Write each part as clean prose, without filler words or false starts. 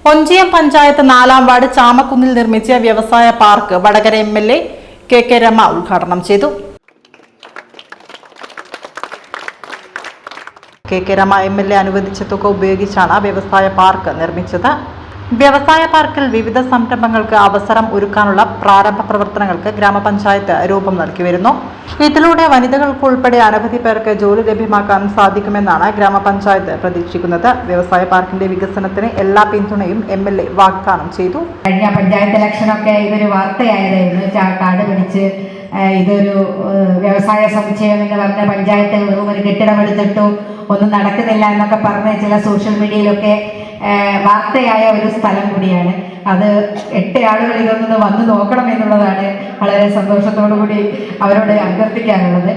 Onchiyam panchayat 4-ാം ward ചാമക്കുന്നിൽ നിർമ്മിച്ച വ്യവസായ park Vadakara MLA K Rama ഉദ്ഘാടനം ചെയ്തു. കെ രമ എംഎൽഎ അനുവദിച്ച തുക ഉപയോഗിച്ചാണ് വ്യവസായ പാർക്ക് നിർമ്മിച്ചത്. വ്യവസായ പാർക്കിൽ വിവിധ സംരംഭങ്ങൾക്ക് അവസരം ഒരുക്കാനുള്ള പ്രാരംഭ പ്രവർത്തനങ്ങൾക്ക് ഗ്രാമപഞ്ചായത്ത് രൂപം നൽകി വരുന്നു. ഇതിലൂടെ വനിതകൾക്ക് ഉൾപ്പെടെ അനവധി പേർക്ക് ജോലി ലഭ്യമാക്കാൻ സാധിക്കുമെന്നാണ് ഗ്രാമപഞ്ചായത്ത് പ്രതീക്ഷിക്കുന്നത്. വ്യവസായ പാർക്കിന്റെ വികസനത്തിന് എല്ലാ പിന്തുണയും എംഎൽഎ വാഗ്ദാനം ചെയ്തു. കഴിഞ്ഞ പഞ്ചായത്ത് ഇലക്ഷനൊക്കെ ഇതൊരു വാർത്തയായതായിരുന്നു. കാട് പിടിച്ച് ഇതൊരു വ്യവസായ സമുച്ചയം എന്ന് പറഞ്ഞ പഞ്ചായത്ത് ഒരു കെട്ടിടമെടുത്തിട്ടു ഒന്നും നടക്കുന്നില്ല എന്നൊക്കെ പറഞ്ഞ് ചില സോഷ്യൽ മീഡിയയിലൊക്കെ വാർത്തയായ ഒരു സ്ഥലം കൂടിയാണ് അത്. 8 ആളുകൾ ഇതൊന്ന് വന്ന് നോക്കണം എന്നുള്ളതാണ് വളരെ സന്തോഷത്തോടു കൂടി അവരോട് അഭ്യർത്ഥിക്കാനുള്ളത്.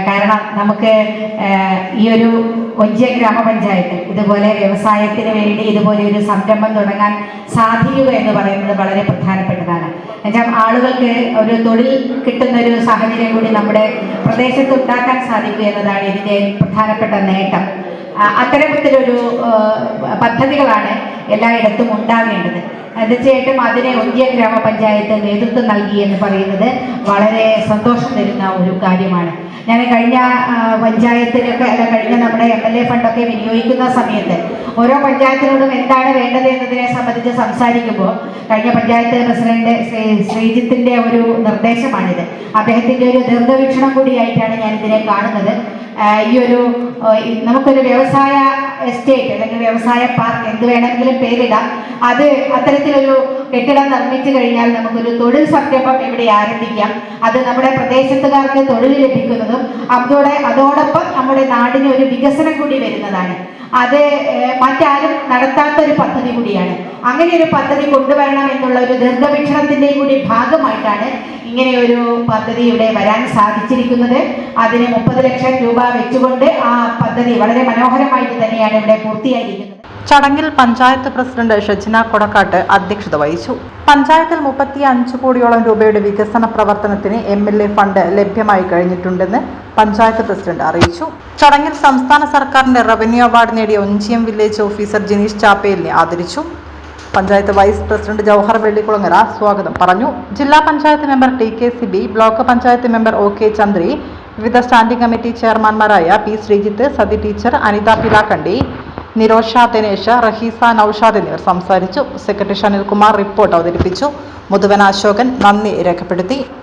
കാരണം നമുക്ക് ഈ ഒരു ഒഞ്ചിയം ഗ്രാമപഞ്ചായത്ത് ഇതുപോലെ വ്യവസായത്തിന് വേണ്ടി ഇതുപോലെ ഒരു സംരംഭം തുടങ്ങാൻ സാധിക്കുക എന്ന് പറയുന്നത് വളരെ പ്രധാനപ്പെട്ടതാണ്. എന്നുവെച്ചാൽ ആളുകൾക്ക് ഒരു തൊഴിൽ കിട്ടുന്ന ഒരു സാഹചര്യം കൂടി നമ്മുടെ പ്രദേശത്ത് ഉണ്ടാക്കാൻ സാധിക്കുക എന്നതാണ് ഇതിൻ്റെ പ്രധാനപ്പെട്ട നേട്ടം. അത്തരത്തിലൊരു പദ്ധതികളാണ് എല്ലായിടത്തും ഉണ്ടാകേണ്ടത്. തീർച്ചയായിട്ടും അതിനെ ഒഞ്ചിയം ഗ്രാമപഞ്ചായത്ത് നേതൃത്വം നൽകി എന്ന് പറയുന്നത് വളരെ സന്തോഷം തരുന്ന ഒരു കാര്യമാണ്. ഞാൻ കഴിഞ്ഞ പഞ്ചായത്തിലൊക്കെ കഴിഞ്ഞ നമ്മുടെ MLA ഫണ്ടൊക്കെ വിനിയോഗിക്കുന്ന സമയത്ത് ഓരോ പഞ്ചായത്തിനോടും എന്താണ് വേണ്ടത് എന്നതിനെ സംബന്ധിച്ച് സംസാരിക്കുമ്പോൾ കഴിഞ്ഞ പഞ്ചായത്ത് പ്രസിഡന്റ് ശ്രീജിത്തിന്റെ ഒരു നിർദ്ദേശമാണിത്. അദ്ദേഹത്തിന്റെ ഒരു ദീർഘവീക്ഷണം കൂടിയായിട്ടാണ് ഞാൻ ഇതിനെ കാണുന്നത്. ഈ ഒരു നമുക്കൊരു വ്യവസായ എസ്റ്റേറ്റ് അല്ലെങ്കിൽ വ്യവസായ പാർക്ക് എന്ത് വേണമെങ്കിലും പേരിടാം. അത് അത്തരത്തിലൊരു കെട്ടിടം നിർമ്മിച്ചു കഴിഞ്ഞാൽ നമുക്കൊരു തൊഴിൽ സംരംഭം ഇവിടെ ആരംഭിക്കാം. അത് നമ്മുടെ പ്രദേശത്തുകാർക്ക് തൊഴിൽ ലഭിക്കുന്നതും അതോടൊപ്പം നമ്മുടെ നാടിന് ഒരു വികസനം കൂടി വരുന്നതാണ്. അത് മറ്റാരും നടത്താത്തൊരു പദ്ധതി കൂടിയാണ്. അങ്ങനെ ഒരു പദ്ധതി കൊണ്ടുവരണം എന്നുള്ള ഒരു ദീർഘവീക്ഷണത്തിൻ്റെയും കൂടി ഭാഗമായിട്ടാണ് ഇങ്ങനെ ഒരു പദ്ധതി ഇവിടെ വരാൻ സാധിച്ചിരിക്കുന്നത്. അതിന് 30 ലക്ഷം രൂപ വെച്ചുകൊണ്ട് ആ പദ്ധതി വളരെ മനോഹരമായിട്ട് തന്നെയാണ് ഇവിടെ പൂർത്തിയായിരിക്കുന്നത്. ചടങ്ങിൽ പഞ്ചായത്ത് പ്രസിഡന്റ് ഷജിന കൊടക്കാട്ട് അധ്യക്ഷത വഹിച്ചു. പഞ്ചായത്തിൽ 35 കോടിയോളം രൂപയുടെ വികസന പ്രവർത്തനത്തിന് MLA ഫണ്ട് ലഭ്യമായി കഴിഞ്ഞിട്ടുണ്ടെന്ന് പഞ്ചായത്ത് പ്രസിഡന്റ് അറിയിച്ചു. ചടങ്ങിൽ സംസ്ഥാന സർക്കാരിന്റെ റവന്യൂ അവാർഡ് നേടിയ ഒഞ്ചിയം വില്ലേജ് ഓഫീസർ ജിനീഷ് ചാപ്പേലിനെ ആദരിച്ചു. പഞ്ചായത്ത് വൈസ് പ്രസിഡന്റ് ജൗഹർ വെള്ളിക്കുളങ്ങര സ്വാഗതം പറഞ്ഞു. ജില്ലാ panchayat member TK Sibi, block panchayat member OK Chandri, വിവിധ സ്റ്റാൻഡിംഗ് കമ്മിറ്റി ചെയർമാൻമാരായ P ശ്രീജിത്ത്, സതി ടീച്ചർ, അനിത പിലാക്കണ്ടി, നിരോഷ ദിനേശ്, റഹീസ നൌഷാദ് എന്നിവർ സംസാരിച്ചു. സെക്രട്ടറി ഷനിൽകുമാർ റിപ്പോർട്ട് അവതരിപ്പിച്ചു. മുതുവൻ അശോകൻ നന്ദി രേഖപ്പെടുത്തി.